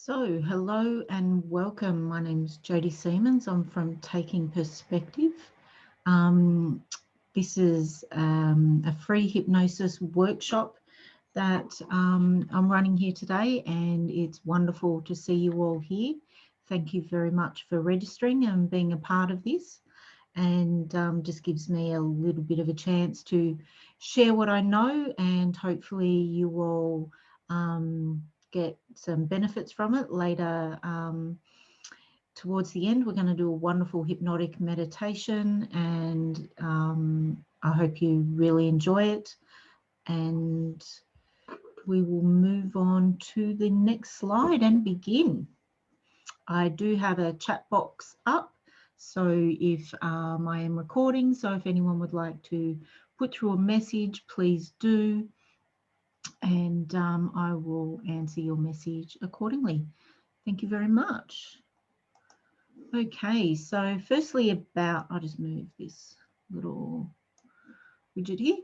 So, hello and welcome. My name's Jodie Siemens. I'm from Taking Perspective. Um, this is a free hypnosis workshop that I'm running here today, and it's wonderful to see you all here. Thank you very much for registering and being a part of this, and just gives me a little bit of a chance to share what I know, and hopefully you will get some benefits from it later. Towards the end, we're going to do a wonderful hypnotic meditation, and I hope you really enjoy it. And we will move on to the next slide and begin. I do have a chat box up, so if I am recording, so if anyone would like to put through a message, please do, and I will answer your message accordingly. Thank you very much. Okay, so firstly I'll just move this little widget here.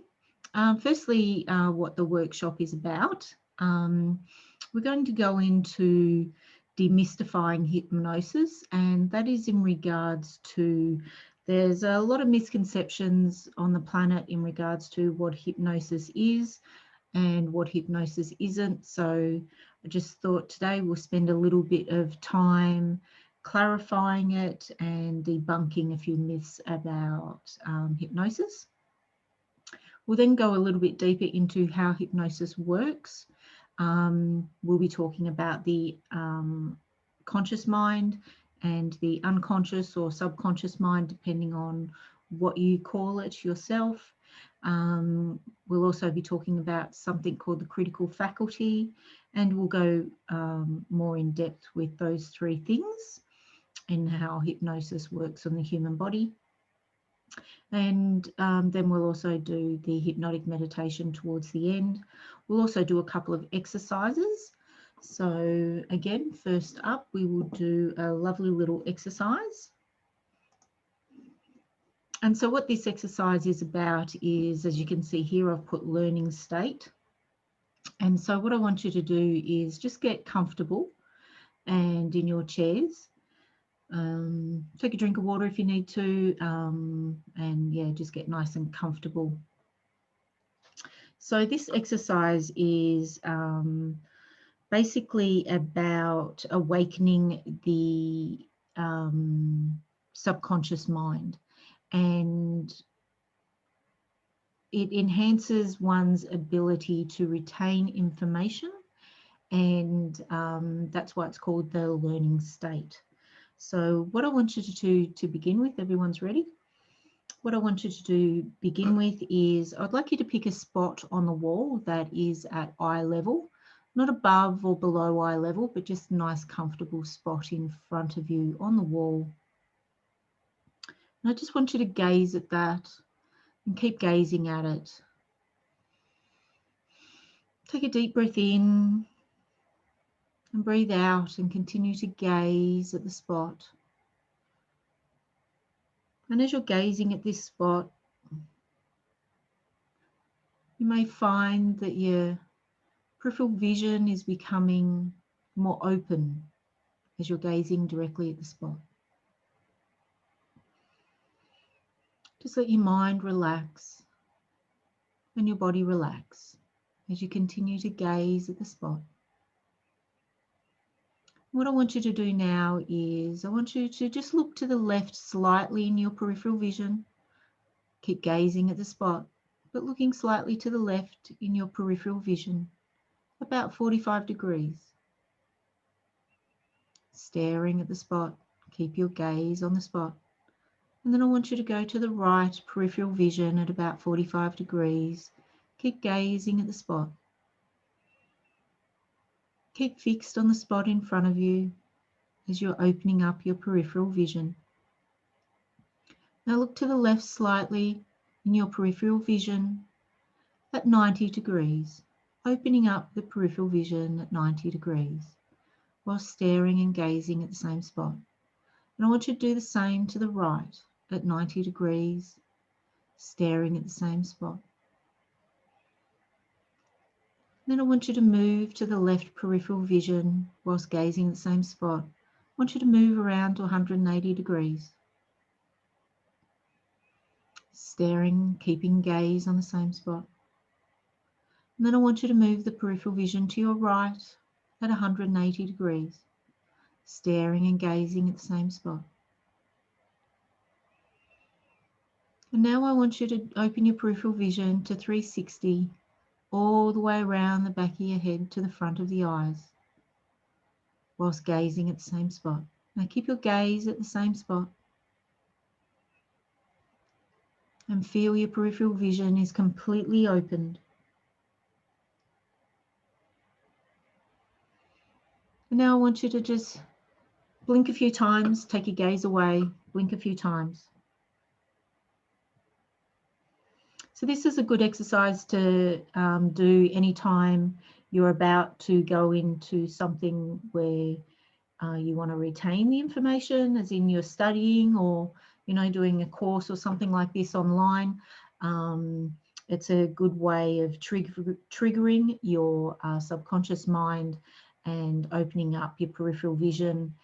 Firstly, what the workshop is about. We're going to go into demystifying hypnosis, and that is in regards to, there's a lot of misconceptions on the planet in regards to what hypnosis is and what hypnosis isn't. So I just thought today we'll spend a little bit of time clarifying it and debunking a few myths about hypnosis. We'll then go a little bit deeper into how hypnosis works. We'll be talking about the conscious mind and the unconscious or subconscious mind, depending on what you call it yourself. We'll also be talking about something called the critical faculty, and we'll go more in depth with those three things and how hypnosis works on the human body. And then we'll also do the hypnotic meditation towards the end. We'll also do a couple of exercises. So again, first up, we will do a lovely little exercise. And so what this exercise is about is, as you can see here, I've put learning state. And so what I want you to do is just get comfortable and in your chairs. Take a drink of water if you need to, and yeah, just get nice and comfortable. So this exercise is basically about awakening the subconscious mind, and it enhances one's ability to retain information, and that's why it's called the learning state. So what I want you to do to begin with, everyone's ready? What I want you to do begin with is, I'd like you to pick a spot on the wall that is at eye level, not above or below eye level, but just a nice comfortable spot in front of you on the wall. And I just want you to gaze at that and keep gazing at it. Take a deep breath in and breathe out and continue to gaze at the spot. And as you're gazing at this spot, you may find that your peripheral vision is becoming more open as you're gazing directly at the spot. Just let your mind relax and your body relax as you continue to gaze at the spot. What I want you to do now is, I want you to just look to the left slightly in your peripheral vision. Keep gazing at the spot, but looking slightly to the left in your peripheral vision, about 45 degrees. Staring at the spot, keep your gaze on the spot. And then I want you to go to the right peripheral vision at about 45 degrees. Keep gazing at the spot. Keep fixed on the spot in front of you as you're opening up your peripheral vision. Now look to the left slightly in your peripheral vision at 90 degrees, opening up the peripheral vision at 90 degrees while staring and gazing at the same spot. And I want you to do the same to the right at 90 degrees, staring at the same spot. Then I want you to move to the left peripheral vision whilst gazing at the same spot. I want you to move around to 180 degrees. Staring, keeping gaze on the same spot. And then I want you to move the peripheral vision to your right at 180 degrees. Staring and gazing at the same spot. And now I want you to open your peripheral vision to 360 all the way around the back of your head to the front of the eyes whilst gazing at the same spot. Now keep your gaze at the same spot and feel your peripheral vision is completely opened. And now I want you to just blink a few times, take your gaze away, blink a few times. So this is a good exercise to do anytime you're about to go into something where you want to retain the information, as in you're studying or doing a course or something like this online. It's a good way of triggering your subconscious mind and opening up your peripheral vision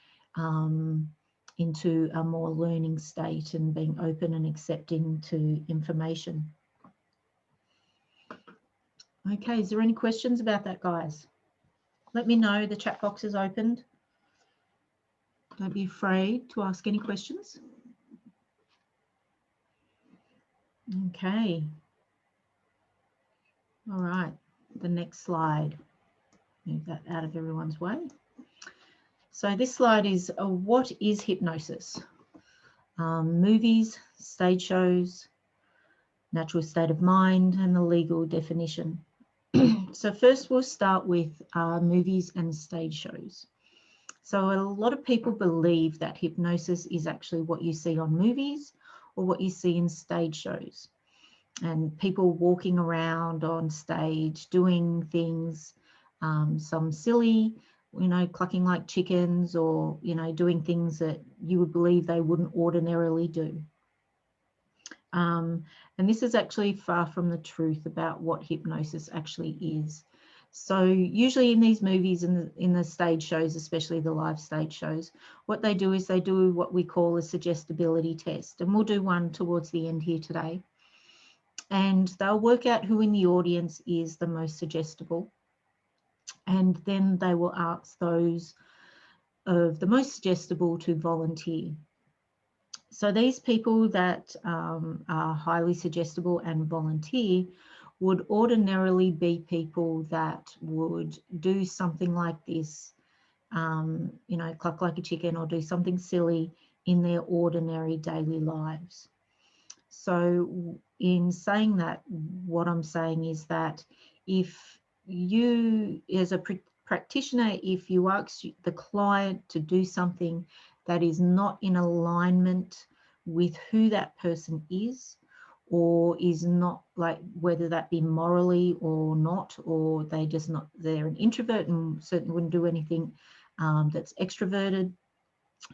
into a more learning state and being open and accepting to information. Okay, is there any questions about that, guys? Let me know. The chat box is opened. Don't be afraid to ask any questions. Okay. All right, the next slide. Move that out of everyone's way. So this slide is what is hypnosis? Movies, stage shows, natural state of mind, and the legal definition. So first we'll start with movies and stage shows. So a lot of people believe that hypnosis is actually what you see on movies or what you see in stage shows. And people walking around on stage doing things, some silly, clucking like chickens, or, doing things that you would believe they wouldn't ordinarily do. And this is actually far from the truth about what hypnosis actually is. So usually in these movies and in the stage shows, especially the live stage shows, what they do is they do what we call a suggestibility test. And we'll do one towards the end here today. And they'll work out who in the audience is the most suggestible. And then they will ask those of the most suggestible to volunteer. So these people that are highly suggestible and volunteer would ordinarily be people that would do something like this, cluck like a chicken or do something silly in their ordinary daily lives. So in saying that, what I'm saying is that if you, as a practitioner, if you ask the client to do something that is not in alignment with who that person is, or is not, like, whether that be morally or not, or they're an introvert and certainly wouldn't do anything that's extroverted,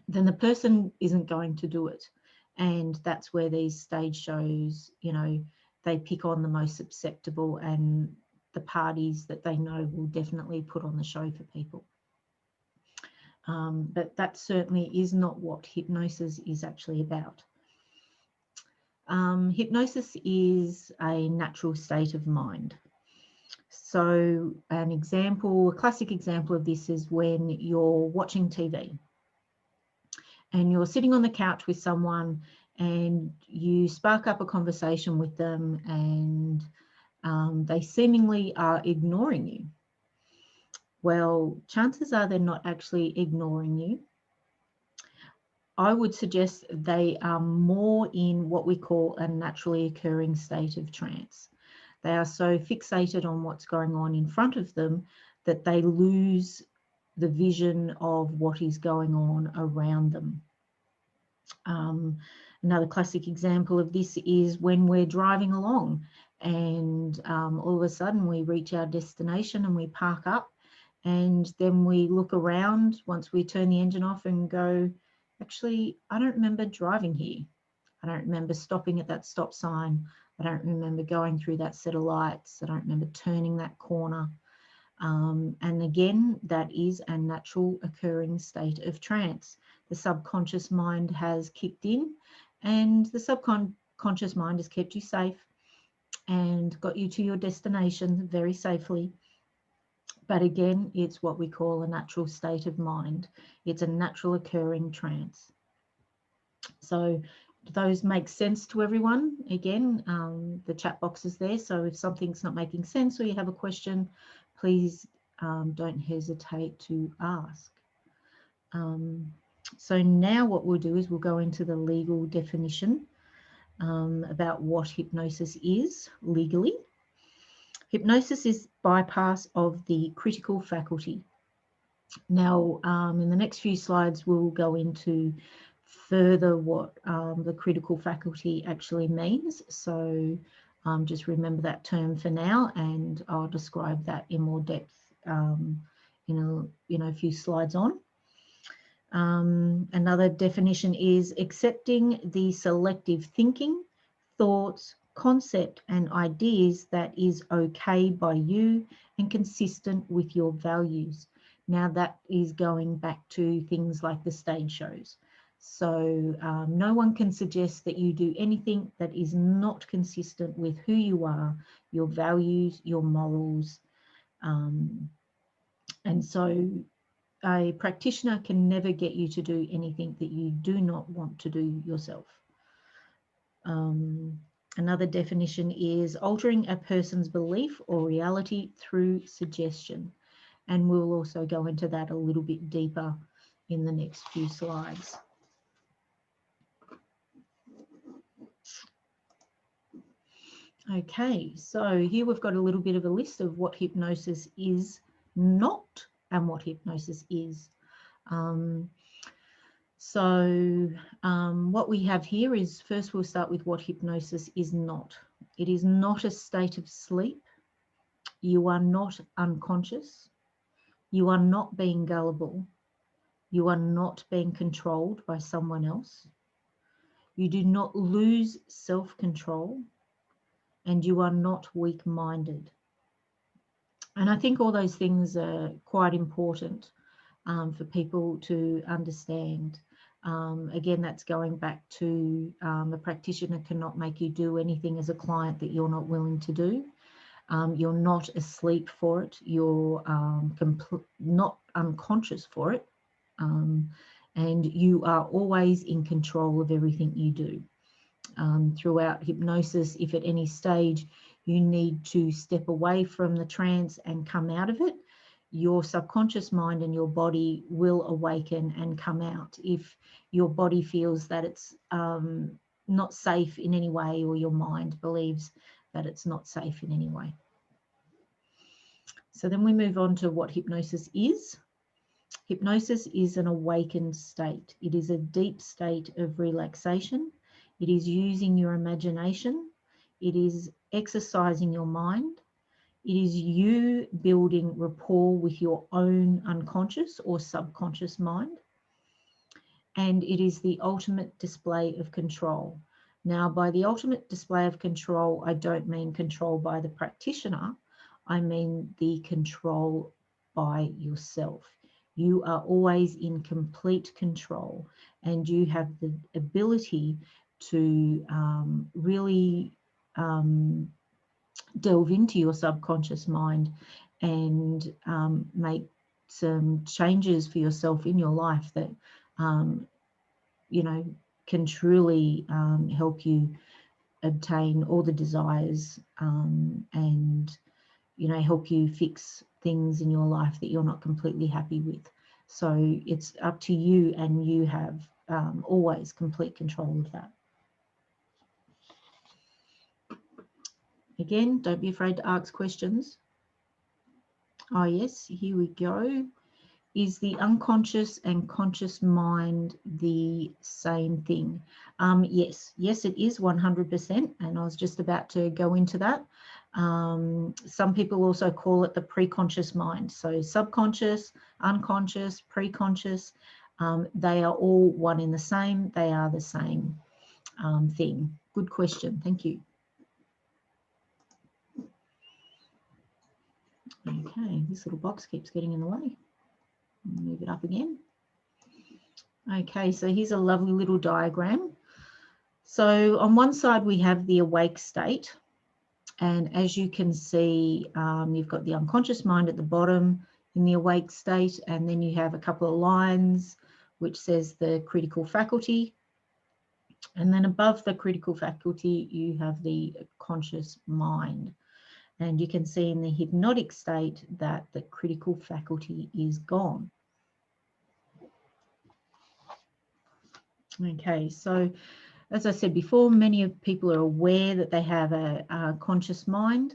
then the person isn't going to do it. And that's where these stage shows, they pick on the most susceptible and the parties that they know will definitely put on the show for people. But that certainly is not what hypnosis is actually about. Hypnosis is a natural state of mind. So a classic example of this is when you're watching TV and you're sitting on the couch with someone and you spark up a conversation with them and they seemingly are ignoring you. Well, chances are they're not actually ignoring you. I would suggest they are more in what we call a naturally occurring state of trance. They are so fixated on what's going on in front of them that they lose the vision of what is going on around them. Another classic example of this is when we're driving along and all of a sudden we reach our destination and we park up, and then we look around once we turn the engine off and go, actually, I don't remember driving here. I don't remember stopping at that stop sign. I don't remember going through that set of lights. I don't remember turning that corner. And again, that is a natural occurring state of trance. The subconscious mind has kicked in, and the subconscious mind has kept you safe and got you to your destination very safely. But again, it's what we call a natural state of mind. It's a natural occurring trance. So do those make sense to everyone? Again, the chat box is there. So if something's not making sense or you have a question, please don't hesitate to ask. So now what we'll do is we'll go into the legal definition about what hypnosis is legally. Hypnosis is bypass of the critical faculty. Now, in the next few slides, we'll go into further what the critical faculty actually means. So just remember that term for now, and I'll describe that in more depth in a few slides on. Another definition is accepting the selective thinking, thoughts, concept and ideas that is okay by you and consistent with your values. Now that is going back to things like the stage shows. So no one can suggest that you do anything that is not consistent with who you are, your values, your morals. And so a practitioner can never get you to do anything that you do not want to do yourself. Another definition is altering a person's belief or reality through suggestion. And we'll also go into that a little bit deeper in the next few slides. Okay, so here we've got a little bit of a list of what hypnosis is not and what hypnosis is. What we have here is, first we'll start with what hypnosis is not. It is not a state of sleep. You are not unconscious. You are not being gullible. You are not being controlled by someone else. You do not lose self-control, and you are not weak-minded. And I think all those things are quite important for people to understand. Again, that's going back to a practitioner cannot make you do anything as a client that you're not willing to do. You're not asleep for it. You're not unconscious for it. And you are always in control of everything you do. Throughout hypnosis, if at any stage you need to step away from the trance and come out of it, your subconscious mind and your body will awaken and come out. If your body feels that it's not safe in any way, or your mind believes that it's not safe in any way. So then we move on to what hypnosis is. Hypnosis is an awakened state. It is a deep state of relaxation. It is using your imagination. It is exercising your mind. It is you building rapport with your own unconscious or subconscious mind. And it is the ultimate display of control. Now, by the ultimate display of control, I don't mean control by the practitioner. I mean the control by yourself. You are always in complete control, and you have the ability to really delve into your subconscious mind and make some changes for yourself in your life that can truly help you obtain all the desires and help you fix things in your life that you're not completely happy with. So it's up to you, and you have always complete control of that. Again, don't be afraid to ask questions. Oh yes, here we go. Is the unconscious and conscious mind the same thing? Yes, it is 100%, and I was just about to go into that. Some people also call it the preconscious mind. So subconscious, unconscious, preconscious, they are all one in the same. They are the same thing. Good question. Thank you. Okay, this little box keeps getting in the way. Move it up again. Okay, so here's a lovely little diagram. So on one side we have the awake state, and as you can see, you've got the unconscious mind at the bottom in the awake state, and then you have a couple of lines which says the critical faculty, and then above the critical faculty you have the conscious mind. And you can see in the hypnotic state that the critical faculty is gone. Okay, so as I said before, many of people are aware that they have a conscious mind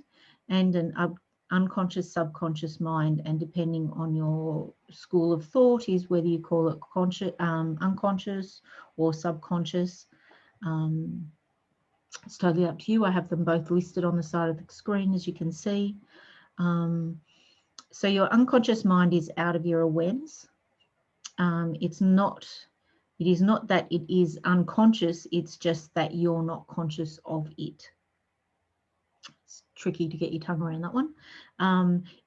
and an unconscious, subconscious mind, and depending on your school of thought is whether you call it conscious, unconscious or subconscious. It's totally up to you. I have them both listed on the side of the screen, as you can see. So your unconscious mind is out of your awareness. It is not that it is unconscious, it's just that you're not conscious of it. It's tricky to get your tongue around that one.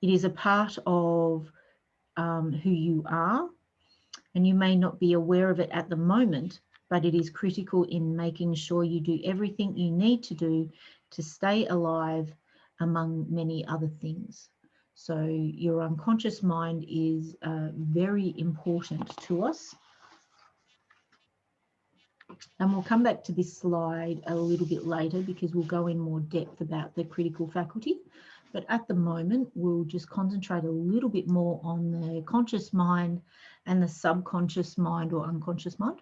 It is a part of who you are, and you may not be aware of it at the moment, but it is critical in making sure you do everything you need to do to stay alive, among many other things. So your unconscious mind is very important to us. And we'll come back to this slide a little bit later because we'll go in more depth about the critical faculty. But at the moment, we'll just concentrate a little bit more on the conscious mind and the subconscious mind or unconscious mind.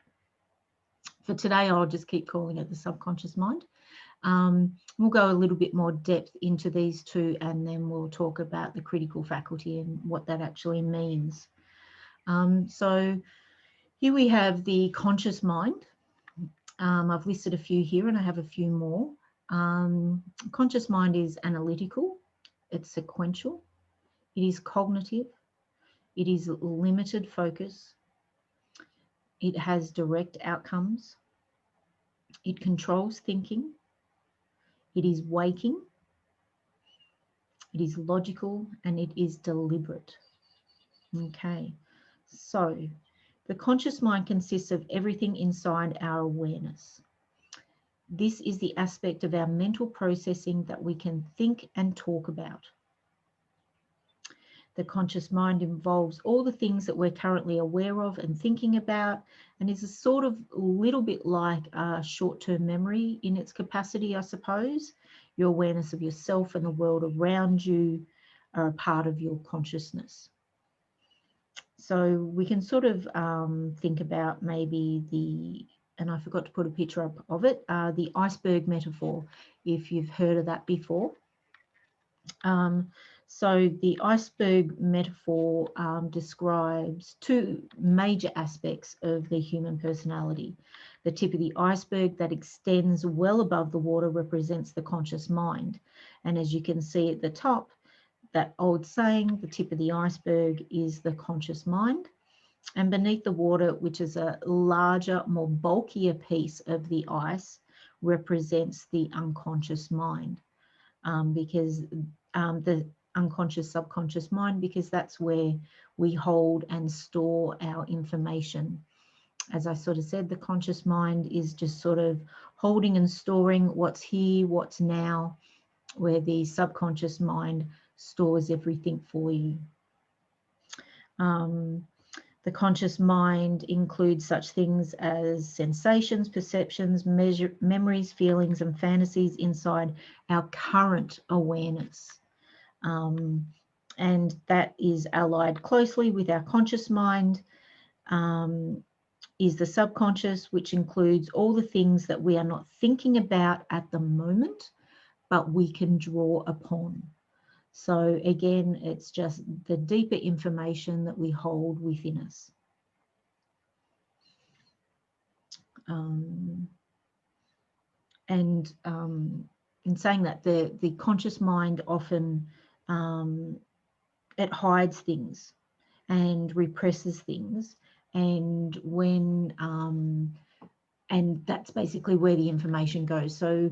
For today, I'll just keep calling it the subconscious mind. We'll go a little bit more depth into these two, and then we'll talk about the critical faculty and what that actually means. So here we have the conscious mind. I've listed a few here and I have a few more. Conscious mind is analytical, it's sequential, it is cognitive, it is limited focus, it has direct outcomes, it controls thinking, it is waking, it is logical, and it is deliberate. Okay, so the conscious mind consists of everything inside our awareness. This is the aspect of our mental processing that we can think and talk about. The conscious mind involves all the things that we're currently aware of and thinking about, and is a sort of little bit like a short-term memory in its capacity, I suppose. Your awareness of yourself and the world around you are a part of your consciousness. So we can sort of think about maybe and I forgot to put a picture up of it, the iceberg metaphor, if you've heard of that before. So the iceberg metaphor describes two major aspects of the human personality. The tip of the iceberg that extends well above the water represents the conscious mind. And as you can see at the top, that old saying, the tip of the iceberg is the conscious mind. And beneath the water, which is a larger, more bulkier piece of the ice, represents the unconscious mind, because the unconscious, subconscious mind, because that's where we hold and store our information. As I sort of said, the conscious mind is just sort of holding and storing what's here, what's now, where the subconscious mind stores everything for you. The conscious mind includes such things as sensations, perceptions, memories, feelings, and fantasies inside our current awareness. And that is allied closely with our conscious mind, is the subconscious, which includes all the things that we are not thinking about at the moment, but we can draw upon. So again, it's just the deeper information that we hold within us. In saying that, the conscious mind often it hides things and represses things, and when and that's basically where the information goes. So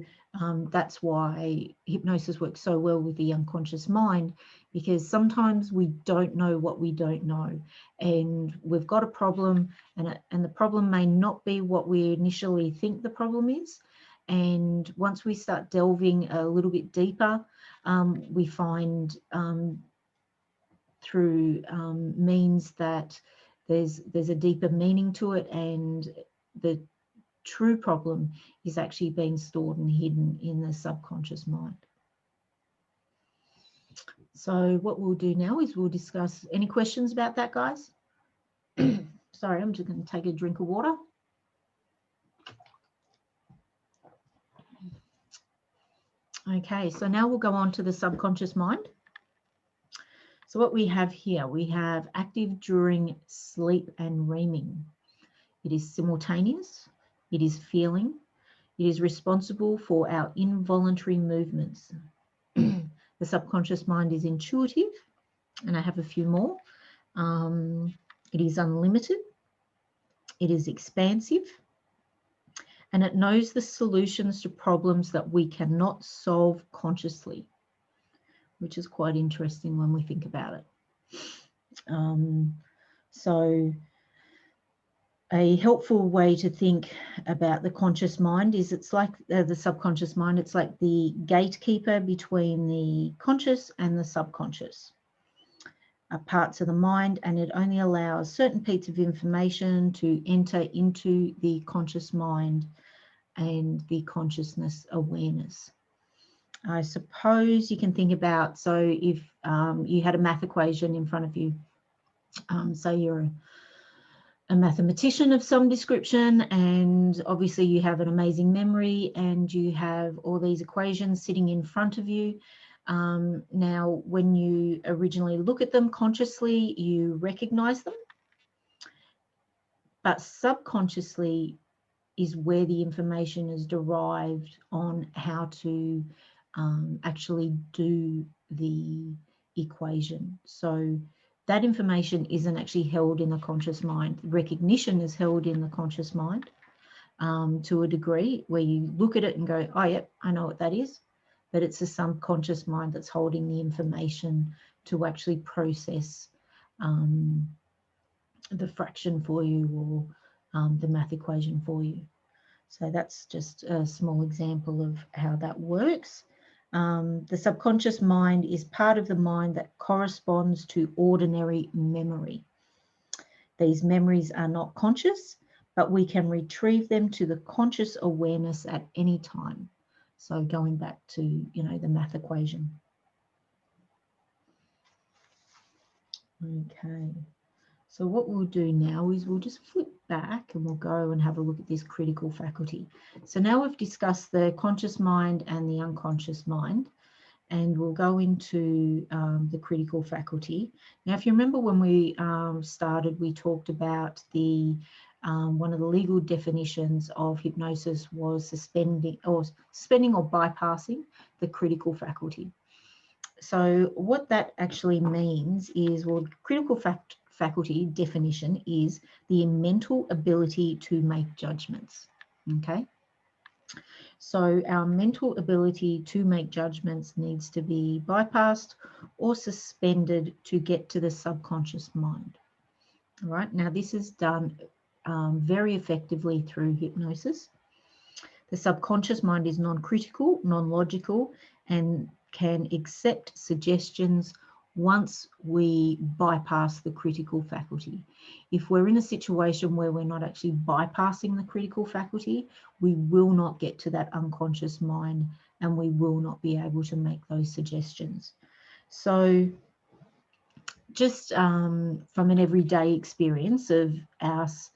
That's why hypnosis works so well with the unconscious mind, because sometimes we don't know what we don't know, and we've got a problem, and the problem may not be what we initially think the problem is. And once we start delving a little bit deeper, we find through means that there's a deeper meaning to it, and the true problem is actually being stored and hidden in the subconscious mind. So what we'll do now is we'll discuss any questions about that, guys. Sorry, I'm just going to take a drink of water. Okay, so now we'll go on to the subconscious mind. So what we have here, we have active during sleep and dreaming. It is simultaneous, it is feeling, it is responsible for our involuntary movements. The subconscious mind is intuitive, and I have a few more. It is unlimited, it is expansive, and it knows the solutions to problems that we cannot solve consciously, which is quite interesting when we think about it. So a helpful way to think about the conscious mind is it's like the subconscious mind. It's like the gatekeeper between the conscious and the subconscious parts of the mind, and it only allows certain pieces of information to enter into the conscious mind and the consciousness awareness. I suppose you can think about, so if you had a math equation in front of you, so you're a mathematician of some description, and obviously you have an amazing memory and you have all these equations sitting in front of you. Now, when you originally look at them consciously, you recognize them, but subconsciously is where the information is derived on how to actually do the equation. So that information isn't actually held in the conscious mind. Recognition is held in the conscious mind to a degree, where you look at it and go, oh, yep, I know what that is. But it's the subconscious mind that's holding the information to actually process the fraction for you, or the math equation for you. So that's just a small example of how that works. The subconscious mind is part of the mind that corresponds to ordinary memory. These memories are not conscious, but we can retrieve them to the conscious awareness at any time. So going back to, the math equation. Okay. So what we'll do now is we'll just flip back and we'll go and have a look at this critical faculty. So now we've discussed the conscious mind and the unconscious mind, and we'll go into the critical faculty. Now, if you remember when we started, we talked about the one of the legal definitions of hypnosis was suspending or bypassing the critical faculty. So what that actually means is, well, critical faculty definition is the mental ability to make judgments. Okay, so our mental ability to make judgments needs to be bypassed or suspended to get to the subconscious mind. All right, now this is done very effectively through hypnosis. The subconscious mind is non-critical, non-logical, and can accept suggestions once we bypass the critical faculty. If we're in a situation where we're not actually bypassing the critical faculty, we will not get to that unconscious mind, and we will not be able to make those suggestions. So just from an everyday experience of ours,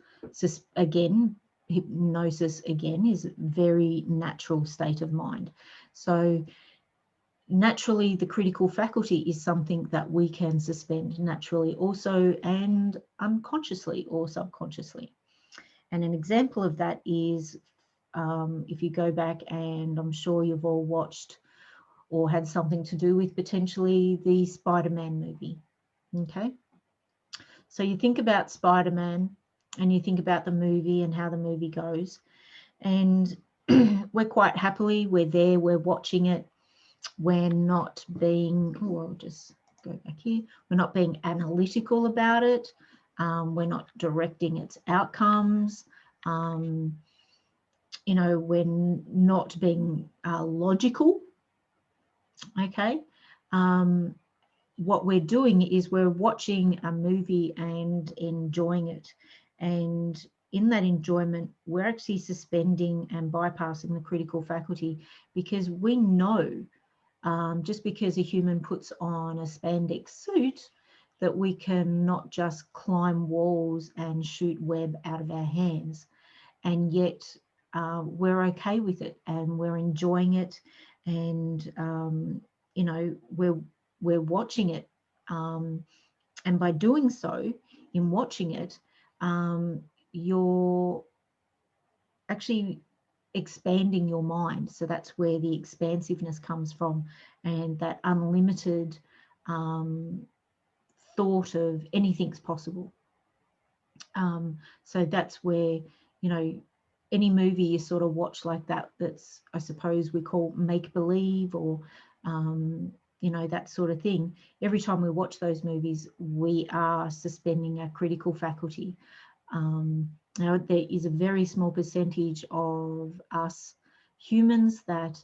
again, hypnosis again is a very natural state of mind. So naturally, the critical faculty is something that we can suspend naturally also, and unconsciously or subconsciously. And an example of that is if you go back, and I'm sure you've all watched or had something to do with potentially the Spider-Man movie. Okay, so you think about Spider-Man and you think about the movie and how the movie goes, and we're quite happily, we're there, we're watching it. We're not being, oh, I'll just go back here. We're not being analytical about it. We're not directing its outcomes. You know, we're not being logical. Okay. What we're doing is we're watching a movie and enjoying it. And in that enjoyment, we're actually suspending and bypassing the critical faculty, because we know just because a human puts on a spandex suit that we can not just climb walls and shoot web out of our hands. And yet we're okay with it and we're enjoying it. And, you know, we're watching it. And by doing so, in watching it, you're actually expanding your mind. So that's where the expansiveness comes from, and that unlimited thought of anything's possible. So that's where, you know, any movie you sort of watch like that, that's, I suppose we call make-believe, or you know, that sort of thing. Every time we watch those movies, we are suspending our critical faculty. Now, there is a very small percentage of us humans that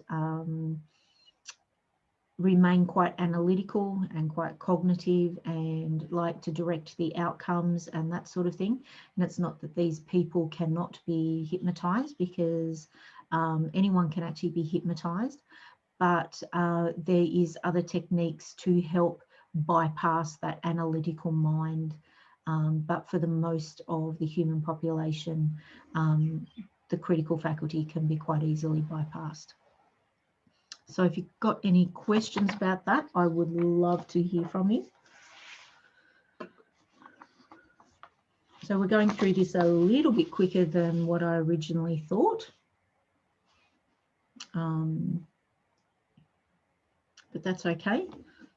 remain quite analytical and quite cognitive and like to direct the outcomes and that sort of thing. And it's not that these people cannot be hypnotized, because anyone can actually be hypnotized, but there is other techniques to help bypass that analytical mind. But for the most of the human population, the critical faculty can be quite easily bypassed. So if you've got any questions about that, I would love to hear from you. So we're going through this a little bit quicker than what I originally thought. But that's okay.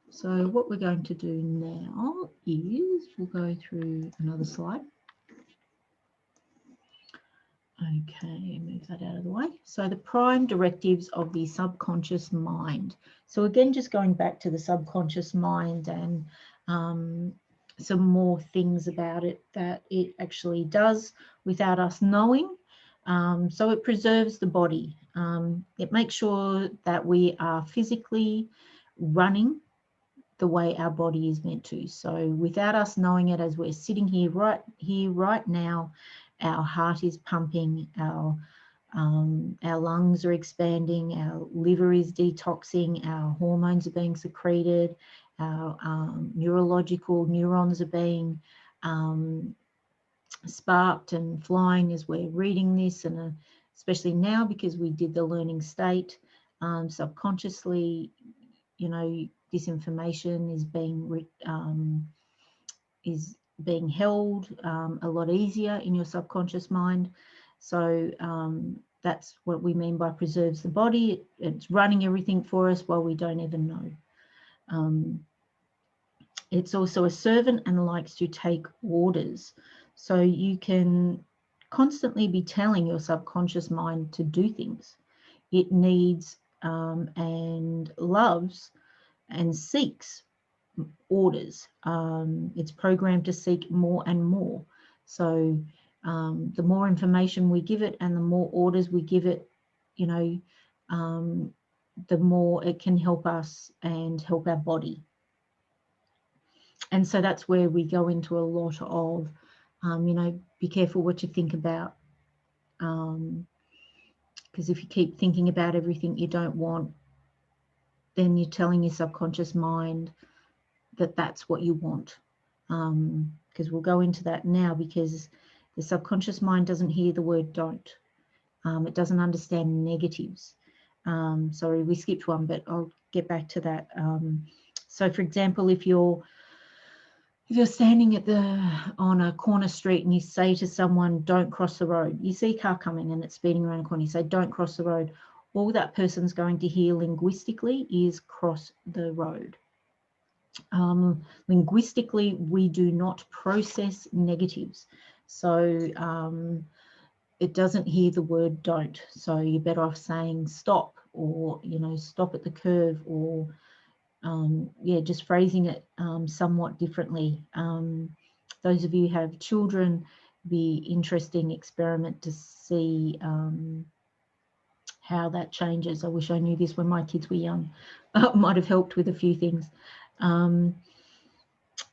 So what we're going to do now is we'll go through another slide. Okay, move that out of the way. So the prime directives of the subconscious mind. So again, just going back to the subconscious mind and some more things about it that it actually does without us knowing. So it preserves the body. It makes sure that we are physically running the way our body is meant to. So without us knowing it, as we're sitting here right now, our heart is pumping, our lungs are expanding, our liver is detoxing, our hormones are being secreted, our neurological neurons are being sparked and flying as we're reading this, and especially now because we did the learning state, subconsciously, you know, this information is being held a lot easier in your subconscious mind. So that's what we mean by preserves the body. It's running everything for us while we don't even know. It's also a servant and likes to take orders. So you can constantly be telling your subconscious mind to do things. It needs and loves and seeks orders. It's programmed to seek more and more. So the more information we give it and the more orders we give it, you know, the more it can help us and help our body. And so that's where we go into a lot of, you know, be careful what you think about. Because if you keep thinking about everything you don't want, then you're telling your subconscious mind that that's what you want. Because we'll go into that now, because the subconscious mind doesn't hear the word don't. It doesn't understand negatives. Sorry, we skipped one, but I'll get back to that. So for example, if you're standing on a corner street and you say to someone, don't cross the road, you see a car coming and it's speeding around a corner, you say, don't cross the road, all that person's going to hear linguistically is cross the road. Linguistically, we do not process negatives. So it doesn't hear the word don't. So you're better off saying stop, or, stop at the curve, or just phrasing it somewhat differently. Those of you who have children, be interesting experiment to see how that changes. I wish I knew this when my kids were young. Might have helped with a few things.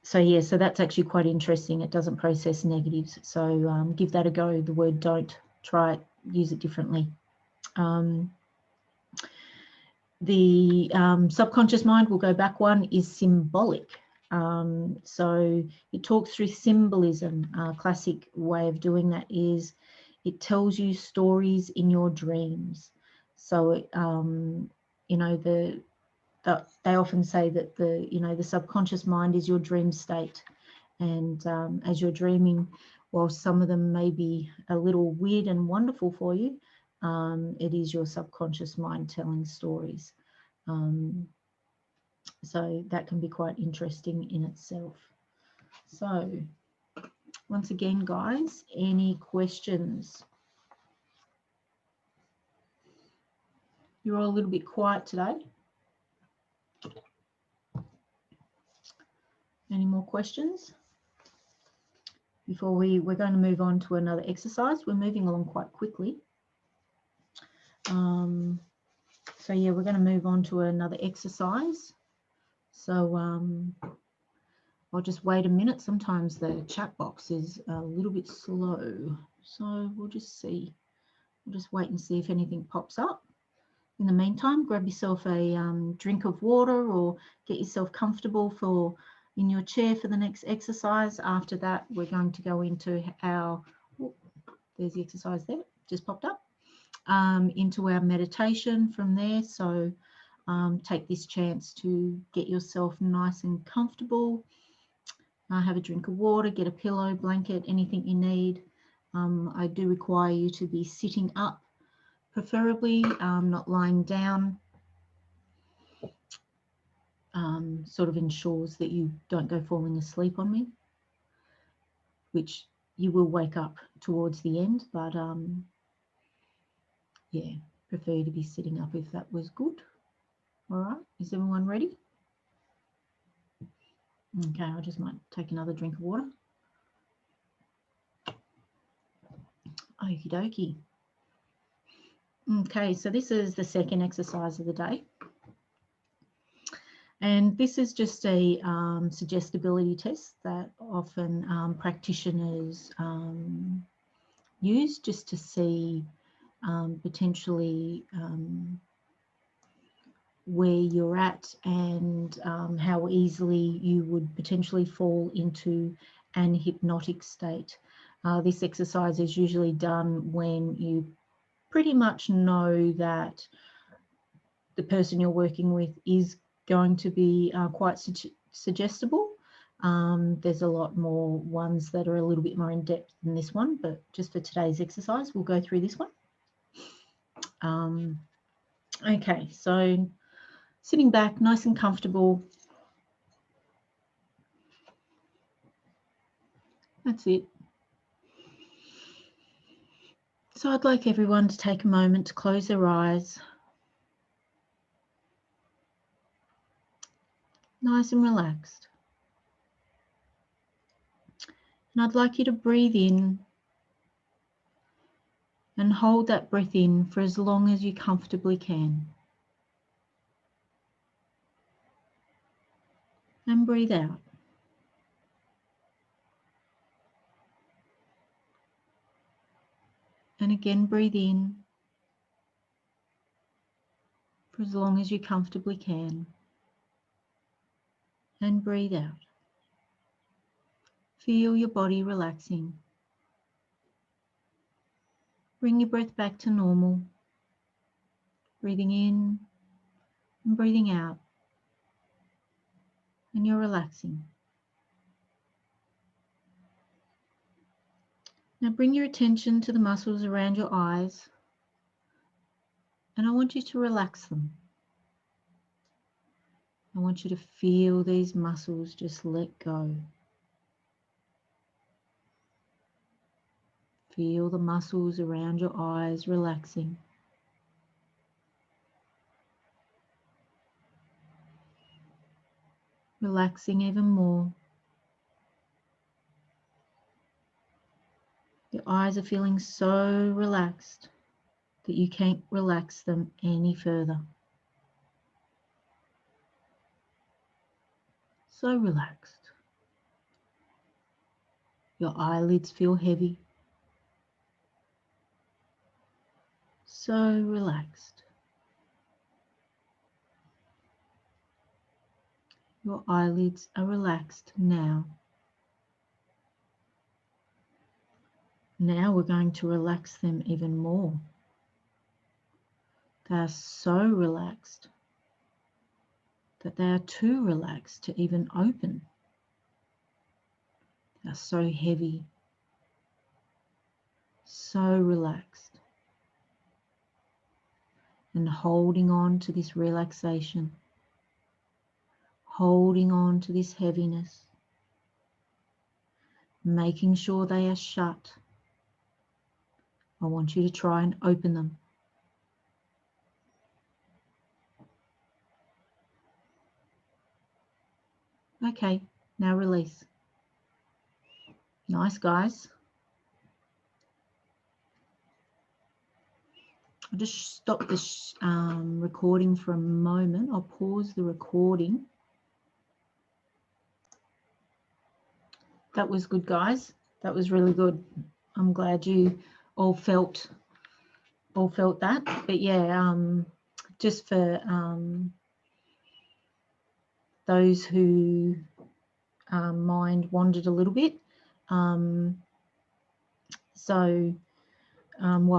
So that's actually quite interesting. It doesn't process negatives. So give that a go. The word don't, try it, use it differently. The subconscious mind, will go back one, is symbolic. So it talks through symbolism. A classic way of doing that is it tells you stories in your dreams. So, they often say that the subconscious mind is your dream state. And as you're dreaming, while some of them may be a little weird and wonderful for you, it is your subconscious mind telling stories. So that can be quite interesting in itself. So once again, guys, any questions? You're all a little bit quiet today. Any more questions? Before we're going to move on to another exercise. We're moving along quite quickly. So yeah, we're going to move on to another exercise. So I'll just wait a minute. Sometimes the chat box is a little bit slow. So we'll just see. We'll just wait and see if anything pops up. In the meantime, grab yourself a drink of water, or get yourself comfortable in your chair for the next exercise. After that, we're going to go into there's the exercise there, just popped up, into our meditation from there. So take this chance to get yourself nice and comfortable. Have a drink of water, get a pillow, blanket, anything you need. I do require you to be sitting up, preferably, not lying down. Sort of ensures that you don't go falling asleep on me, which you will wake up towards the end, but yeah, prefer you to be sitting up if that was good. All right, is everyone ready? Okay, I just might take another drink of water. Okie dokie. Okay, so this is the second exercise of the day. And this is just a suggestibility test that often practitioners use, just to see potentially where you're at, and how easily you would potentially fall into an hypnotic state. This exercise is usually done when you pretty much know that the person you're working with is going to be quite suggestible. There's a lot more ones that are a little bit more in depth than this one, but just for today's exercise, we'll go through this one. Okay, so sitting back nice and comfortable. That's it. So I'd like everyone to take a moment to close their eyes. Nice and relaxed. And I'd like you to breathe in and hold that breath in for as long as you comfortably can. And breathe out. And again, breathe in for as long as you comfortably can. And breathe out. Feel your body relaxing. Bring your breath back to normal. Breathing in and breathing out. And you're relaxing. Now bring your attention to the muscles around your eyes, and I want you to relax them. I want you to feel these muscles just let go. Feel the muscles around your eyes relaxing. Relaxing even more. Your eyes are feeling so relaxed that you can't relax them any further. So relaxed. Your eyelids feel heavy. So relaxed. Your eyelids are relaxed now. Now we're going to relax them even more. They are so relaxed that they are too relaxed to even open. They are so heavy, so relaxed, and holding on to this relaxation, holding on to this heaviness, making sure they are shut. I want you to try and open them. Okay, now release. Nice, guys. I'll just stop this recording for a moment. I'll pause the recording. That was good, guys. That was really good. I'm glad you all felt that. But yeah, just for those who mind wandered a little bit. While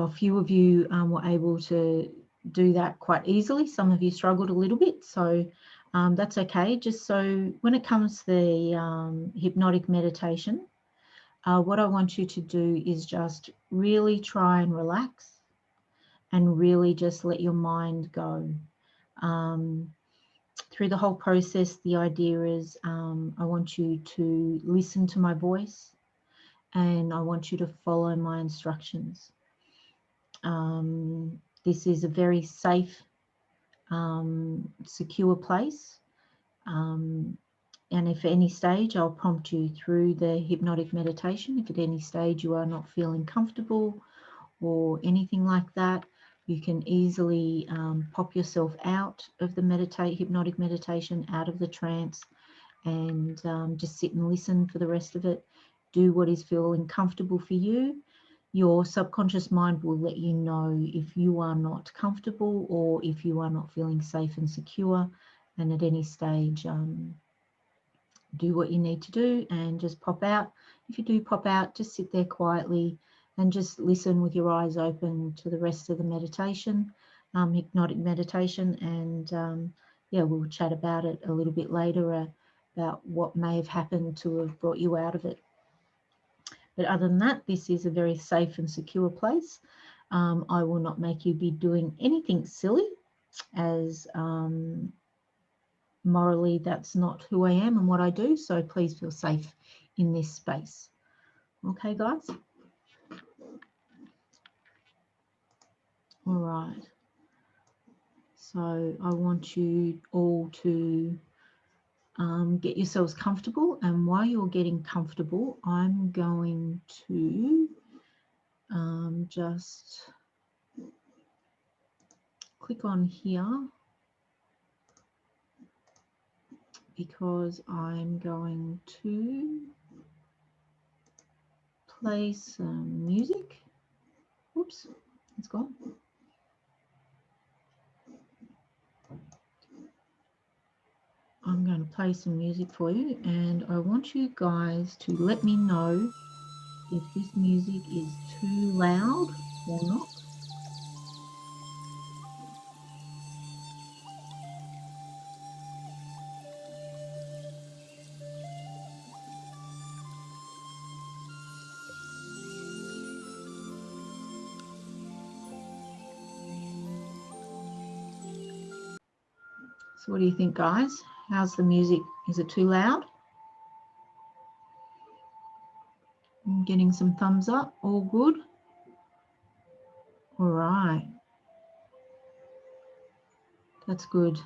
a few of you were able to do that quite easily, some of you struggled a little bit. So that's okay. Just so when it comes to the hypnotic meditation, what I want you to do is just really try and relax and really just let your mind go. Through the whole process, the idea is I want you to listen to my voice and I want you to follow my instructions. This is a very safe, secure place. And if at any stage, I'll prompt you through the hypnotic meditation. If at any stage you are not feeling comfortable or anything like that, you can easily pop yourself out of the hypnotic meditation, out of the trance, and just sit and listen for the rest of it. Do what is feeling comfortable for you. Your subconscious mind will let you know if you are not comfortable or if you are not feeling safe and secure. And at any stage, do what you need to do and just pop out. If you do pop out, just sit there quietly and just listen with your eyes open to the rest of the meditation, hypnotic meditation. And yeah, we'll chat about it a little bit later, about what may have happened to have brought you out of it. But other than that, this is a very safe and secure place. I will not make you be doing anything silly, as morally that's not who I am and what I do. So please feel safe in this space. Okay, guys? All right. So I want you all to get yourselves comfortable. And while you're getting comfortable, I'm going to just click on here, because I'm going to play some music. Oops, it's gone. I'm going to play some music for you, and I want you guys to let me know if this music is too loud or not. So what do you think, guys? How's the music? Is it too loud? I'm getting some thumbs up. All good. All right. That's good.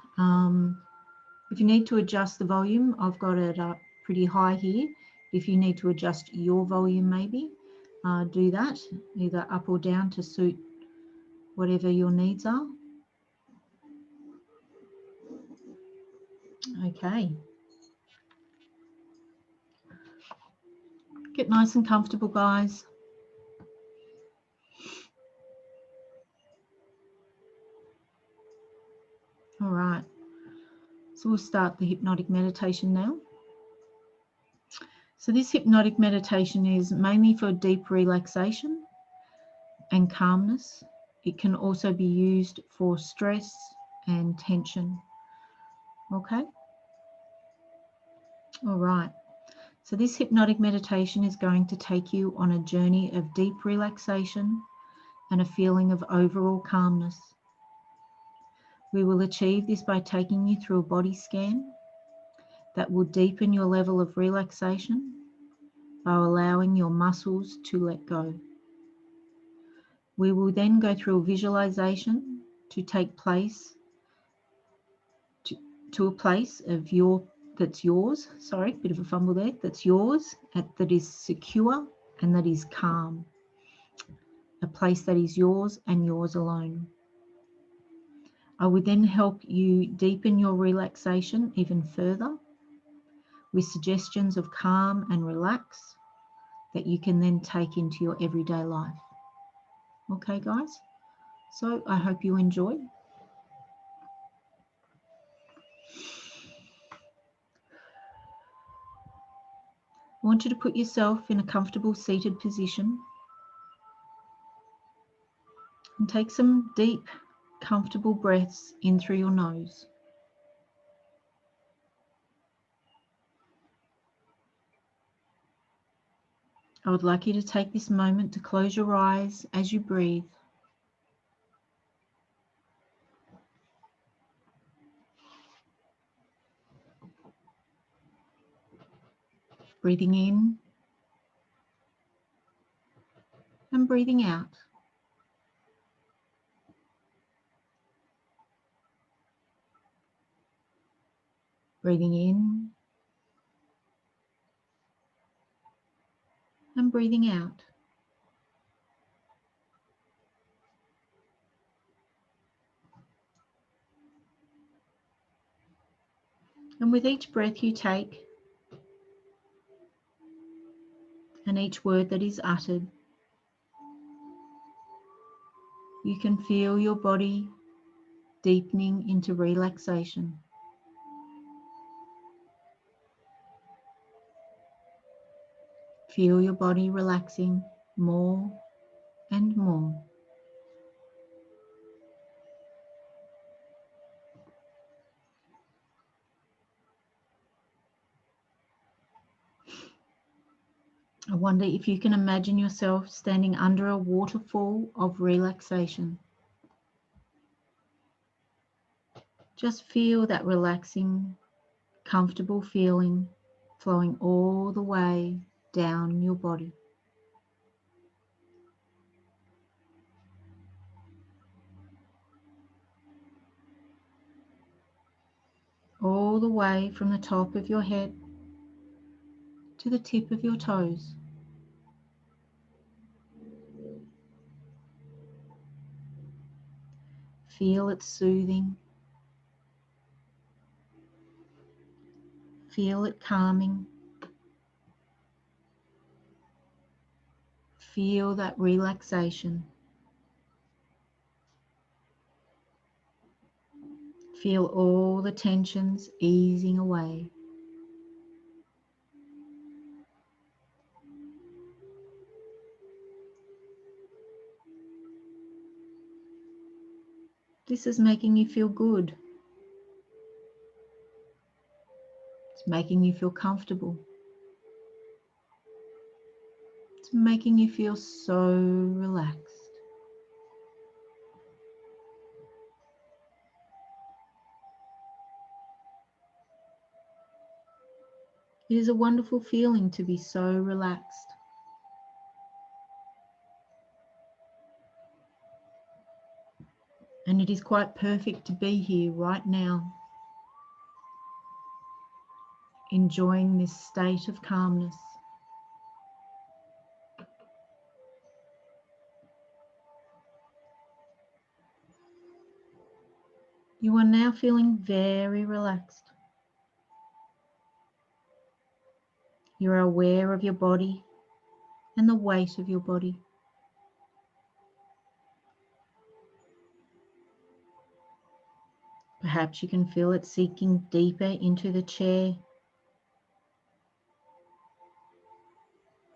If you need to adjust the volume, I've got it up pretty high here. If you need to adjust your volume, maybe do that, either up or down to suit whatever your needs are. Okay. Get nice and comfortable, guys. All right. So we'll start the hypnotic meditation now. So this hypnotic meditation is mainly for deep relaxation and calmness. It can also be used for stress and tension. Okay. All right. So this hypnotic meditation is going to take you on a journey of deep relaxation and a feeling of overall calmness. We will achieve this by taking you through a body scan that will deepen your level of relaxation by allowing your muscles to let go. We will then go through a visualization to take place to a place of that's yours. Sorry, bit of a fumble there. That's yours, that is secure and that is calm. A place that is yours and yours alone. I will then help you deepen your relaxation even further with suggestions of calm and relax that you can then take into your everyday life. Okay, guys? So I hope you enjoy. I want you to put yourself in a comfortable seated position and take some deep, comfortable breaths in through your nose. I would like you to take this moment to close your eyes as you breathe. Breathing in and breathing out. Breathing in and breathing out. And with each breath you take and each word that is uttered, you can feel your body deepening into relaxation. Feel your body relaxing more and more. I wonder if you can imagine yourself standing under a waterfall of relaxation. Just feel that relaxing, comfortable feeling flowing all the way down your body. All the way from the top of your head to the tip of your toes. Feel it soothing. Feel it calming. Feel that relaxation. Feel all the tensions easing away. This is making you feel good. It's making you feel comfortable. It's making you feel so relaxed. It is a wonderful feeling to be so relaxed. And it is quite perfect to be here right now, enjoying this state of calmness. You are now feeling very relaxed. You are aware of your body and the weight of your body. Perhaps you can feel it sinking deeper into the chair.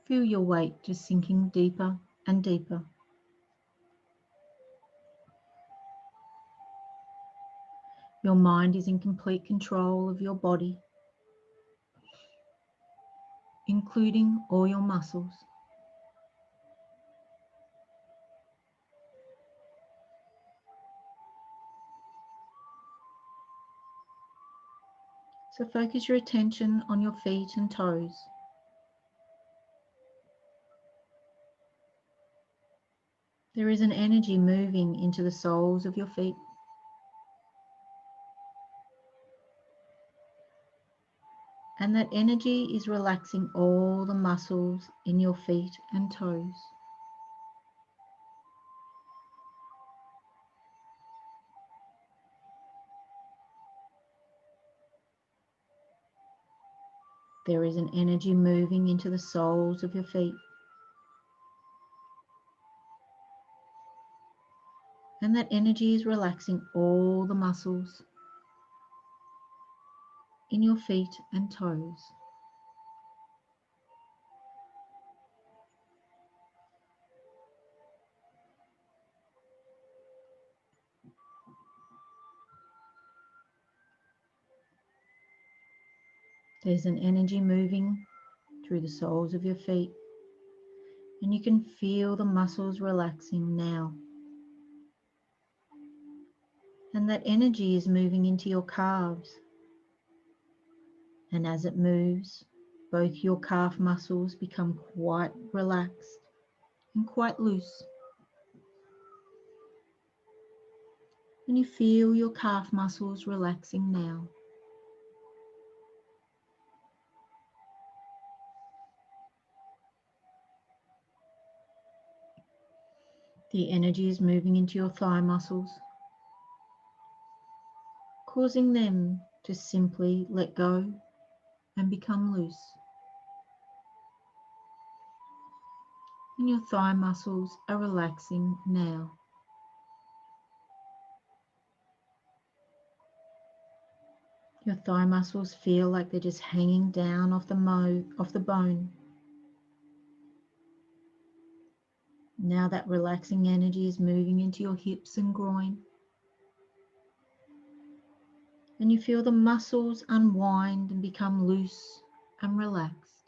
Feel your weight just sinking deeper and deeper. Your mind is in complete control of your body, including all your muscles. So focus your attention on your feet and toes. There is an energy moving into the soles of your feet. And that energy is relaxing all the muscles in your feet and toes. There is an energy moving into the soles of your feet. And that energy is relaxing all the muscles in your feet and toes. There's an energy moving through the soles of your feet, and you can feel the muscles relaxing now. And that energy is moving into your calves. And as it moves, both your calf muscles become quite relaxed and quite loose. And you feel your calf muscles relaxing now. The energy is moving into your thigh muscles, causing them to simply let go and become loose. And your thigh muscles are relaxing now. Your thigh muscles feel like they're just hanging down off the bone. Now that relaxing energy is moving into your hips and groin. And you feel the muscles unwind and become loose and relaxed.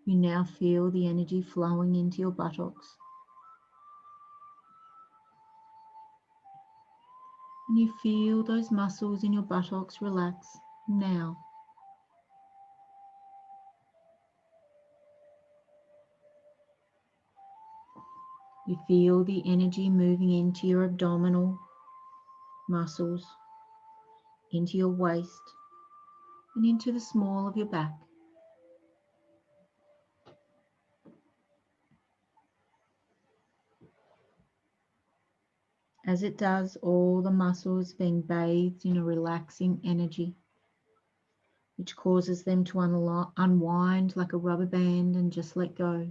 You now feel the energy flowing into your buttocks. And you feel those muscles in your buttocks relax now. You feel the energy moving into your abdominal muscles, into your waist, and into the small of your back. As it does, all the muscles being bathed in a relaxing energy, which causes them to unwind like a rubber band and just let go.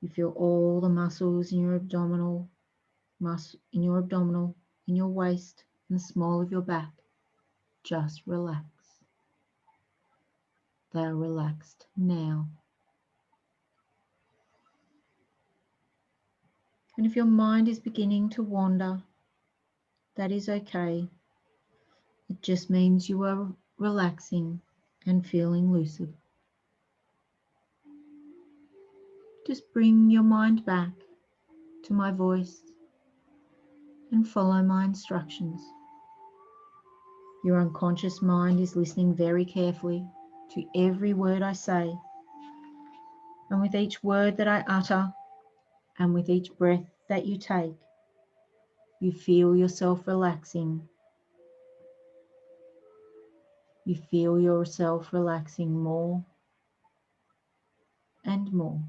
You feel all the muscles in your abdominal, in your waist, and the small of your back just relax. They are relaxed now. And if your mind is beginning to wander, that is okay. It just means you are relaxing and feeling lucid. Just bring your mind back to my voice and follow my instructions. Your unconscious mind is listening very carefully to every word I say. And with each word that I utter, and with each breath that you take, you feel yourself relaxing. You feel yourself relaxing more and more.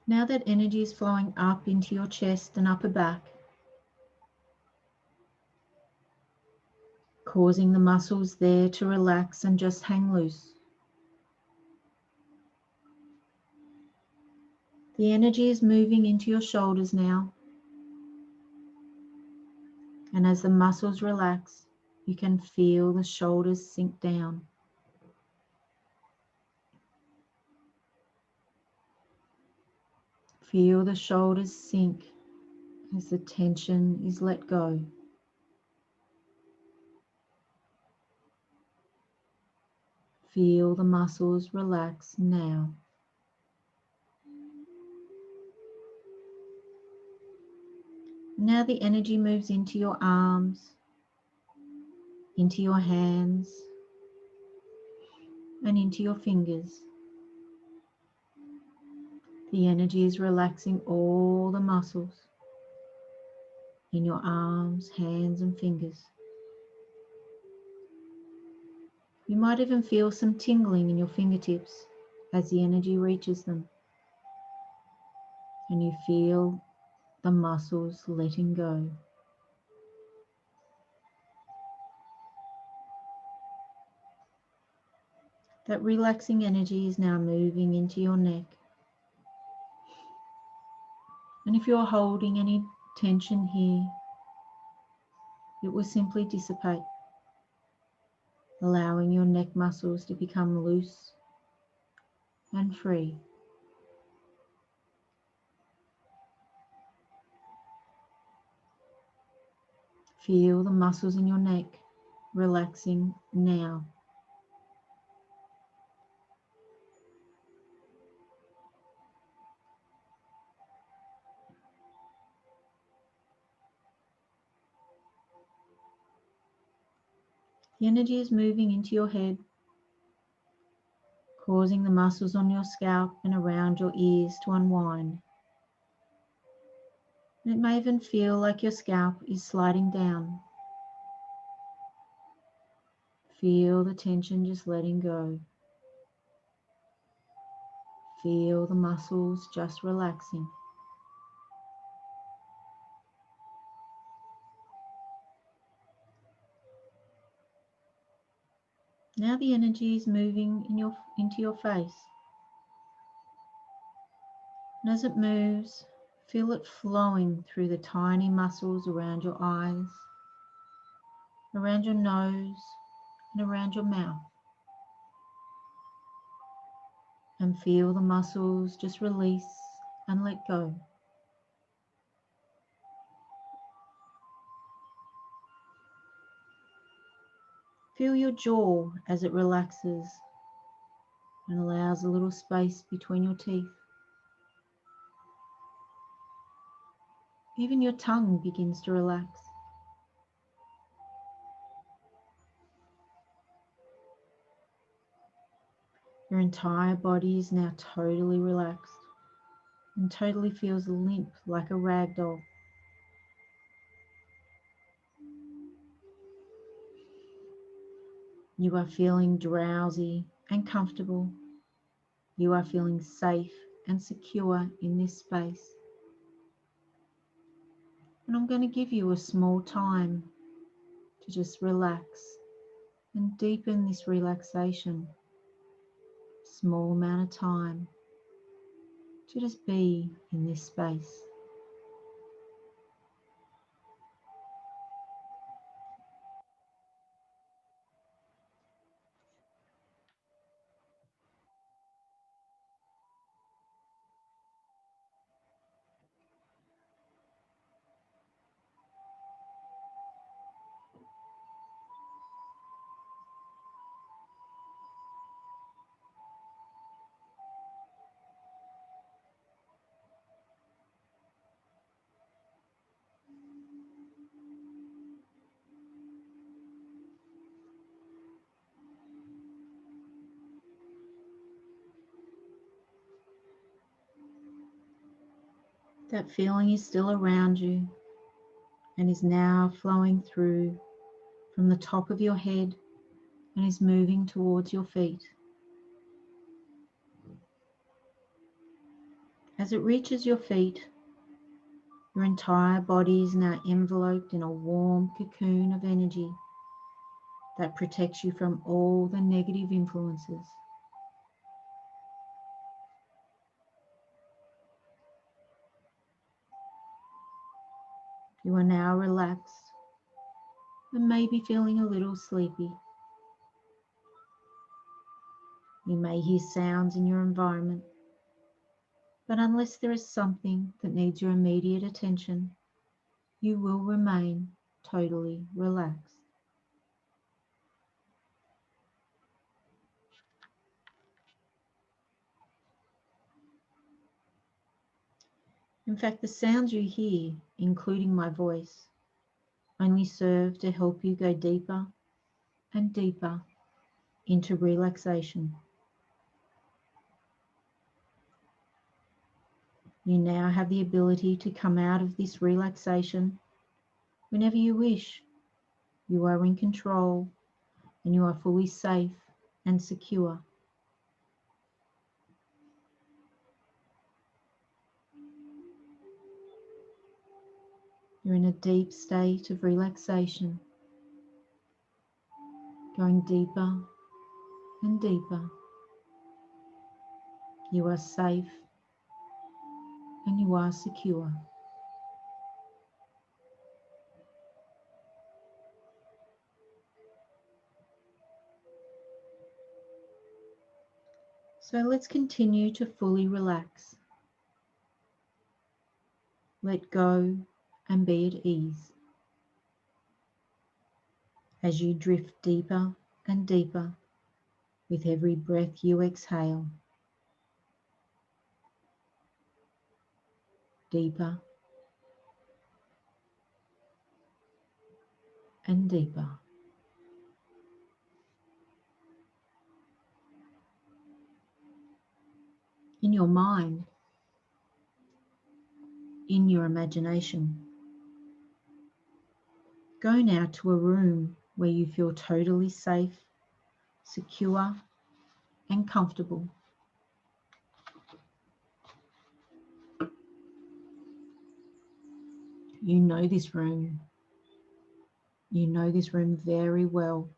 Now that energy is flowing up into your chest and upper back, causing the muscles there to relax and just hang loose. The energy is moving into your shoulders now, and as the muscles relax, you can feel the shoulders sink down. Feel the shoulders sink as the tension is let go. Feel the muscles relax now. Now the energy moves into your arms, into your hands, and into your fingers. The energy is relaxing all the muscles in your arms, hands, and fingers. You might even feel some tingling in your fingertips as the energy reaches them, and you feel the muscles letting go. That relaxing energy is now moving into your neck. And if you're holding any tension here, it will simply dissipate, allowing your neck muscles to become loose and free. Feel the muscles in your neck relaxing now. The energy is moving into your head, causing the muscles on your scalp and around your ears to unwind. And it may even feel like your scalp is sliding down. Feel the tension just letting go. Feel the muscles just relaxing. Now the energy is moving into your face. And as it moves, feel it flowing through the tiny muscles around your eyes, around your nose, and around your mouth. And feel the muscles just release and let go. Feel your jaw as it relaxes and allows a little space between your teeth. Even your tongue begins to relax. Your entire body is now totally relaxed and totally feels limp like a rag doll. You are feeling drowsy and comfortable. You are feeling safe and secure in this space. And I'm going to give you a small time to just relax and deepen this relaxation. Small amount of time to just be in this space. That feeling is still around you and is now flowing through from the top of your head and is moving towards your feet. As it reaches your feet, your entire body is now enveloped in a warm cocoon of energy that protects you from all the negative influences. You are now relaxed and maybe feeling a little sleepy. You may hear sounds in your environment, but unless there is something that needs your immediate attention, you will remain totally relaxed. In fact, the sounds you hear, including my voice, only serve to help you go deeper and deeper into relaxation. You now have the ability to come out of this relaxation whenever you wish. You are in control and you are fully safe and secure. You're in a deep state of relaxation, going deeper and deeper. You are safe and you are secure. So let's continue to fully relax. Let go and be at ease. As you drift deeper and deeper with every breath you exhale. Deeper and deeper. In your mind, in your imagination, go now to a room where you feel totally safe, secure, and comfortable. You know this room. You know this room very well.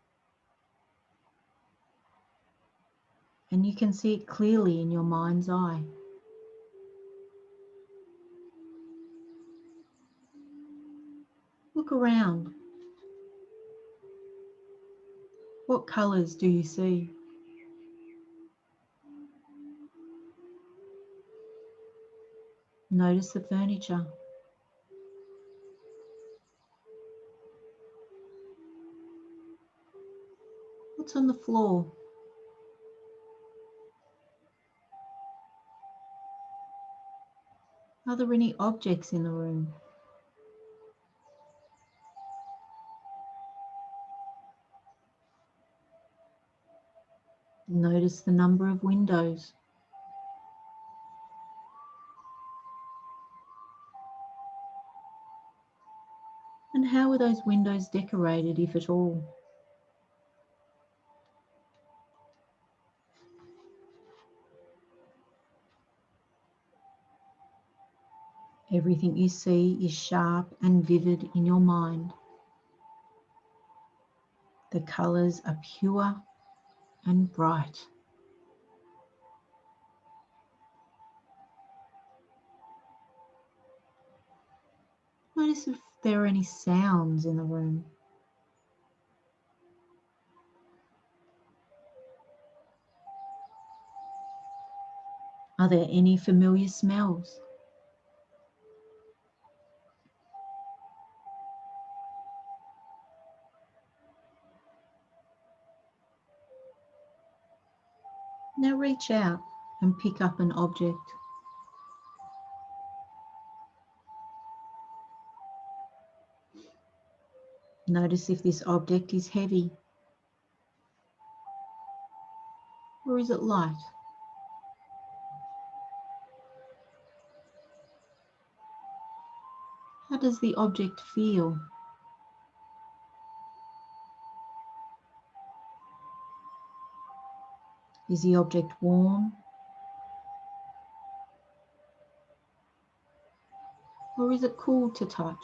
And you can see it clearly in your mind's eye. Look around. What colours do you see? Notice the furniture. What's on the floor? Are there any objects in the room? Notice the number of windows. And how are those windows decorated, if at all? Everything you see is sharp and vivid in your mind. The colours are pure and bright. Notice if there are any sounds in the room. Are there any familiar smells? Now reach out and pick up an object. Notice if this object is heavy or is it light? How does the object feel? Is the object warm? Or is it cool to touch?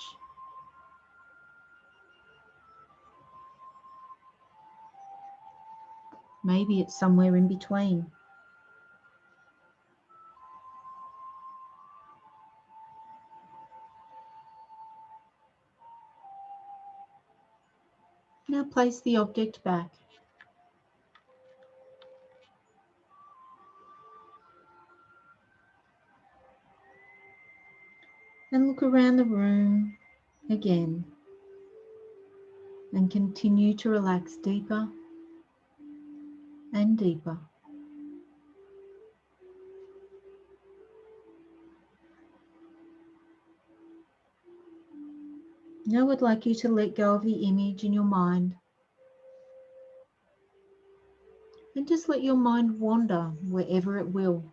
Maybe it's somewhere in between. Now place the object back. And look around the room again. And continue to relax deeper and deeper. Now I'd like you to let go of the image in your mind and just let your mind wander wherever it will.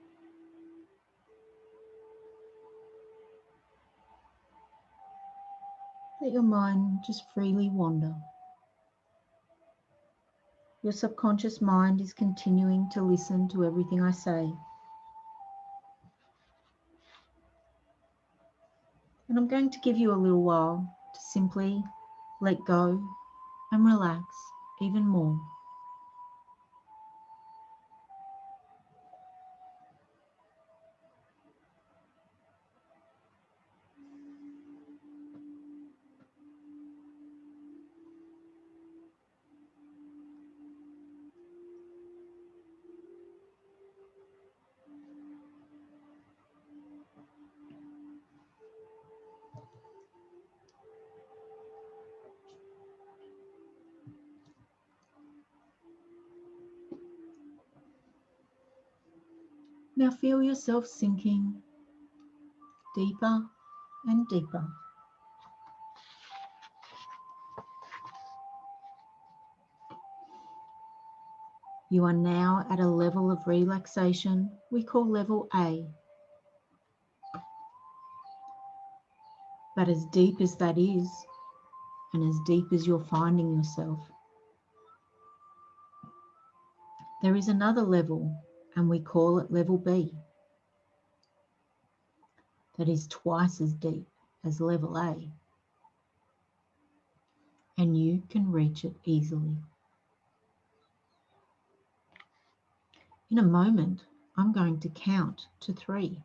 Let your mind just freely wander. Your subconscious mind is continuing to listen to everything I say. And I'm going to give you a little while to simply let go and relax even more. Now feel yourself sinking deeper and deeper. You are now at a level of relaxation we call level A. But as deep as that is, and as deep as you're finding yourself, there is another level, and we call it level B. That is twice as deep as level A. And you can reach it easily. In a moment, I'm going to count to 3.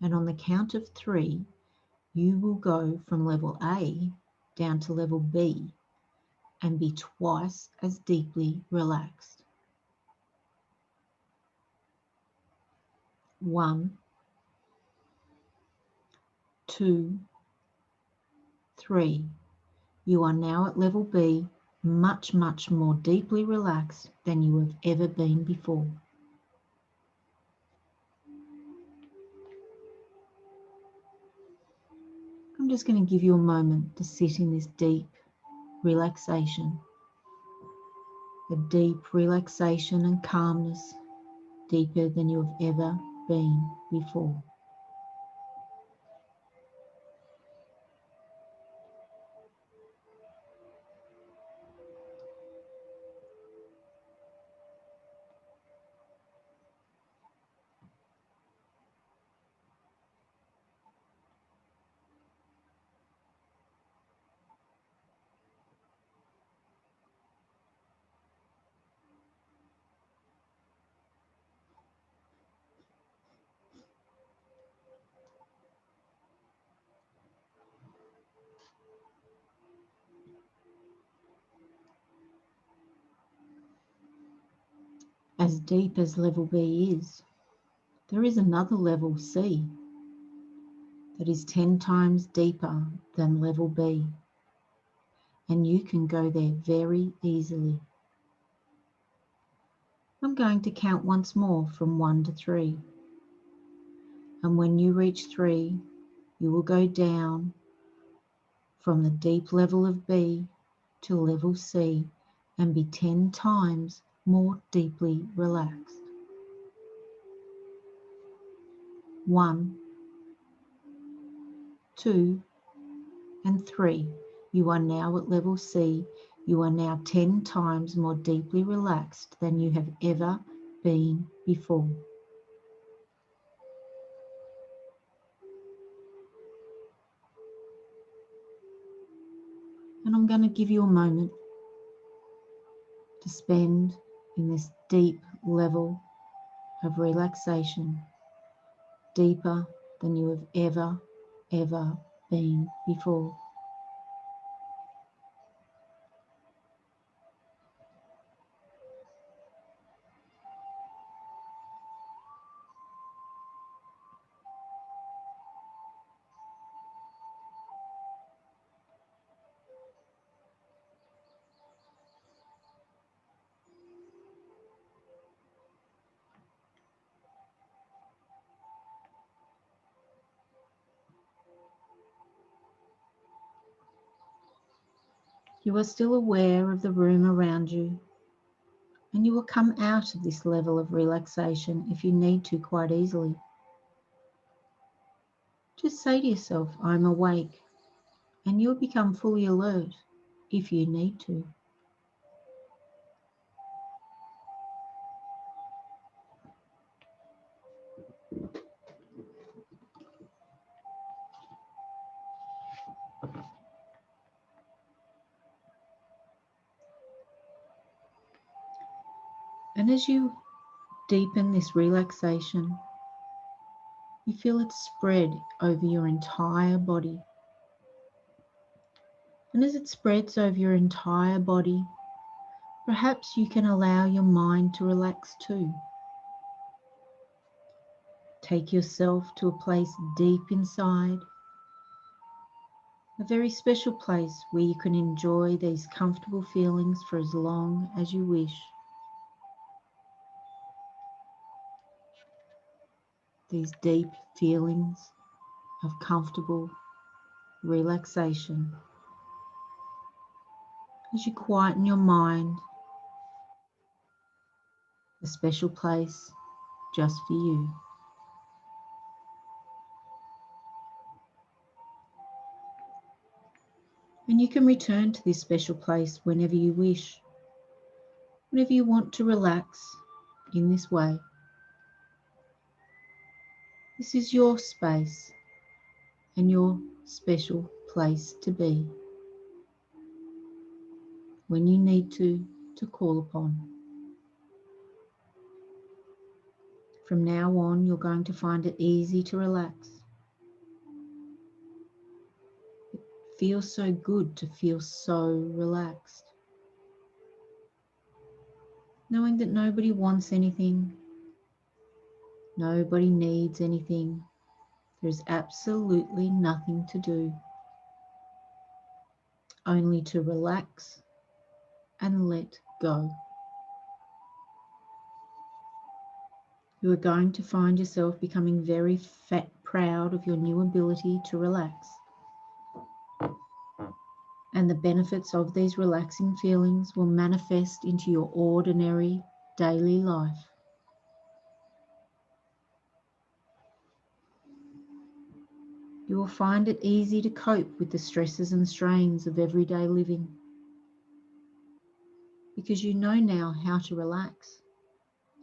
And on the count of 3, you will go from level A down to level B and be twice as deeply relaxed. 1, 2, 3. You are now at level B, much, much more deeply relaxed than you have ever been before. I'm just going to give you a moment to sit in this deep relaxation. A deep relaxation and calmness, deeper than you have ever been before. As deep as level B is, there is another level C that is 10 times deeper than level B, and you can go there very easily. I'm going to count once more from 1 to 3, and when you reach 3, you will go down from the deep level of B to level C and be 10 times more deeply relaxed. 1, 2, and 3. You are now at level C. You are now 10 times more deeply relaxed than you have ever been before. And I'm going to give you a moment to spend in this deep level of relaxation, deeper than you have ever been before. You are still aware of the room around you, and you will come out of this level of relaxation if you need to quite easily. Just say to yourself, I'm awake, and you'll become fully alert if you need to. And as you deepen this relaxation, you feel it spread over your entire body. And as it spreads over your entire body, perhaps you can allow your mind to relax too. Take yourself to a place deep inside, a very special place where you can enjoy these comfortable feelings for as long as you wish. These deep feelings of comfortable relaxation. As you quieten your mind, a special place just for you. And you can return to this special place whenever you wish, whenever you want to relax in this way. This is your space and your special place to be when you need to call upon. From now on, you're going to find it easy to relax. It feels so good to feel so relaxed. Knowing that nobody wants anything, nobody needs anything. There's absolutely nothing to do, only to relax and let go. You are going to find yourself becoming very proud of your new ability to relax. And the benefits of these relaxing feelings will manifest into your ordinary daily life. You will find it easy to cope with the stresses and strains of everyday living, because you know now how to relax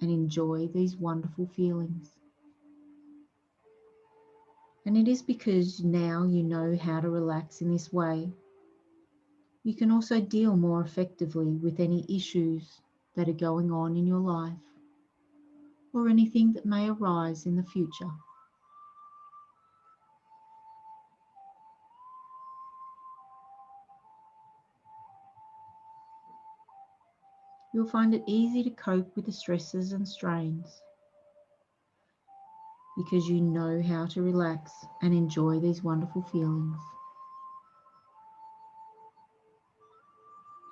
and enjoy these wonderful feelings. And it is because now you know how to relax in this way, you can also deal more effectively with any issues that are going on in your life or anything that may arise in the future. You'll find it easy to cope with the stresses and strains because you know how to relax and enjoy these wonderful feelings.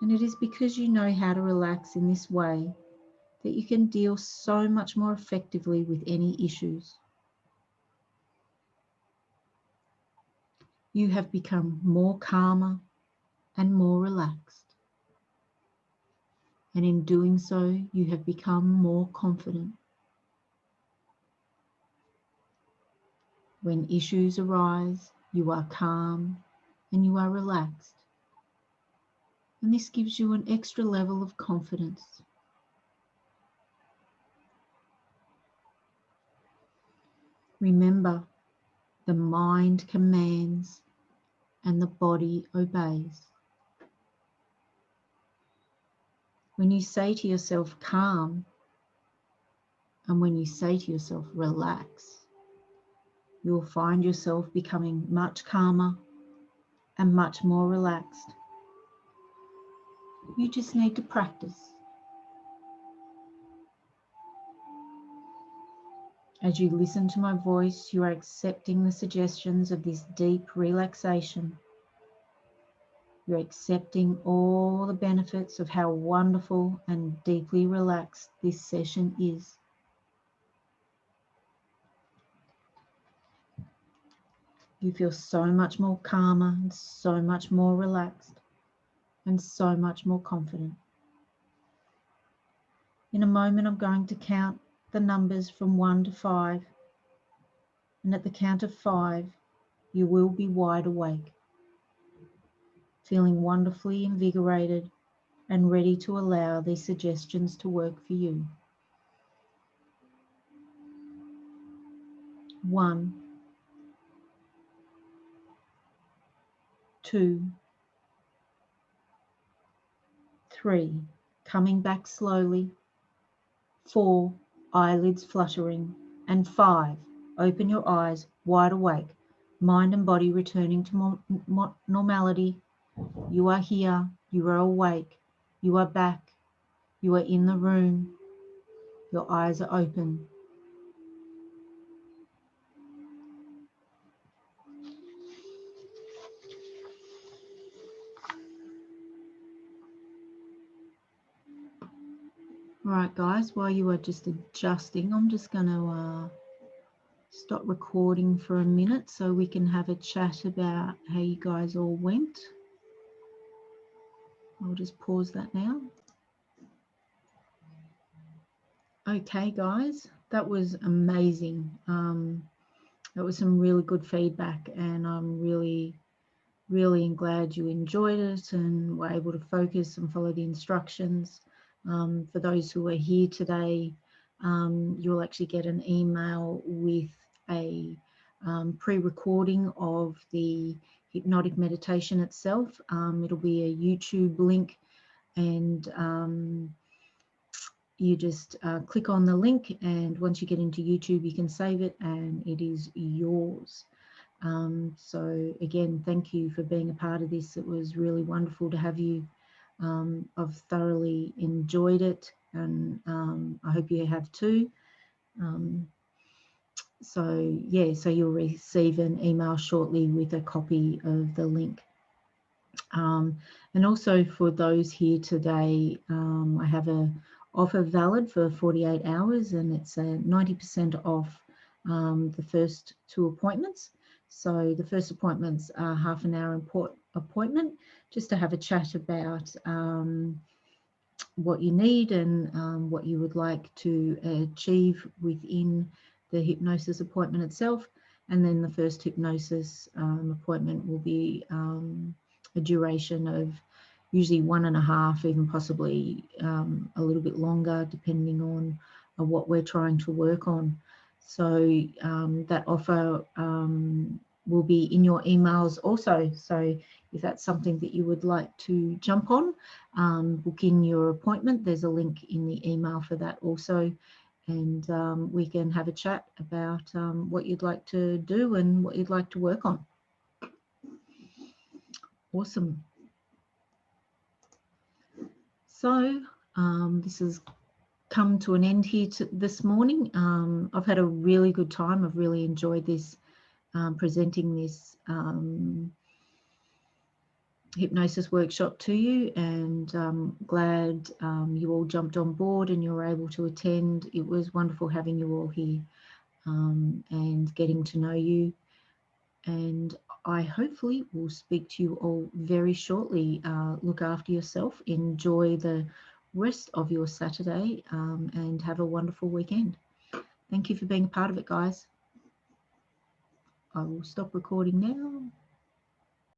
And it is because you know how to relax in this way that you can deal so much more effectively with any issues. You have become more calmer and more relaxed. And in doing so, you have become more confident. When issues arise, you are calm, and you are relaxed. And this gives you an extra level of confidence. Remember, the mind commands and the body obeys. When you say to yourself, calm, and when you say to yourself, relax, you'll find yourself becoming much calmer and much more relaxed. You just need to practice. As you listen to my voice, you are accepting the suggestions of this deep relaxation. You're accepting all the benefits of how wonderful and deeply relaxed this session is. You feel so much more calmer and so much more relaxed and so much more confident. In a moment, I'm going to count the numbers from 1 to 5. And at the count of 5, you will be wide awake, feeling wonderfully invigorated and ready to allow these suggestions to work for you. 1, 2, 3, coming back slowly. 4, eyelids fluttering. And 5, open your eyes wide awake, mind and body returning to normality. You are here, you are awake, you are back, you are in the room, your eyes are open. All right, guys, while you are just adjusting, I'm just going to stop recording for a minute so we can have a chat about how you guys all went. I'll just pause that now. Okay, guys, that was amazing. That was some really good feedback, and I'm really glad you enjoyed it and were able to focus and follow the instructions. For those who are here today, you'll actually get an email with a pre-recording of the hypnotic meditation itself. It'll be a YouTube link, and you just click on the link, and once you get into YouTube, you can save it and it is yours. So again, thank you for being a part of this. It was really wonderful to have you. I've thoroughly enjoyed it, and I hope you have too. So yeah, so you'll receive an email shortly with a copy of the link. And also for those here today, I have a offer valid for 48 hours, and it's a 90% off the first 2 appointments. So the first appointments are half an hour appointment, just to have a chat about what you need and what you would like to achieve within the hypnosis appointment itself. And then the first hypnosis appointment will be a duration of usually 1.5, even possibly a little bit longer, depending on what we're trying to work on. So that offer will be in your emails also. So if that's something that you would like to jump on, book in your appointment. There's a link in the email for that also. And we can have a chat about what you'd like to do and what you'd like to work on. Awesome. So this has come to an end here this morning. I've had a really good time. I've really enjoyed this, presenting this hypnosis workshop to you, and glad you all jumped on board and you were able to attend. It was wonderful having you all here and getting to know you, and I hopefully will speak to you all very shortly. Look after yourself, enjoy the rest of your Saturday, and have a wonderful weekend. Thank you for being a part of it, guys. I will stop recording now.